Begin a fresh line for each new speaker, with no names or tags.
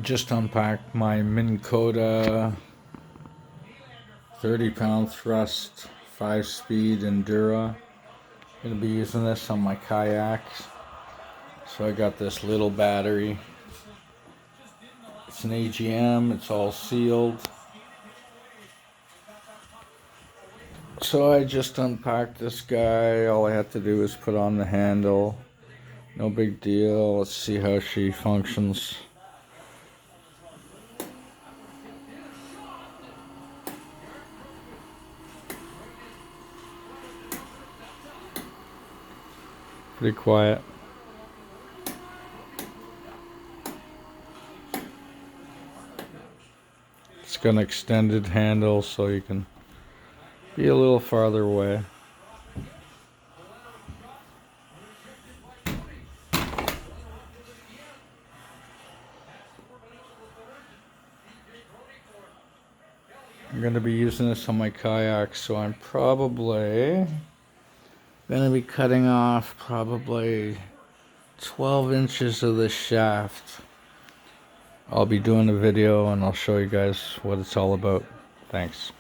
Just unpacked my Minn Kota 30-pound thrust 5-speed Endura. Gonna be using this on my kayaks. So I got this little battery. It's an AGM, it's all sealed. So I just unpacked this guy. All I had to do was put on the handle. No big deal. Let's see how she functions. Pretty quiet. It's got an extended handle so you can be a little farther away. I'm going to be using this on my kayak, so I'm probably going to be cutting off probably 12 inches of the shaft. I'll be doing a video and I'll show you guys what it's all about. Thanks.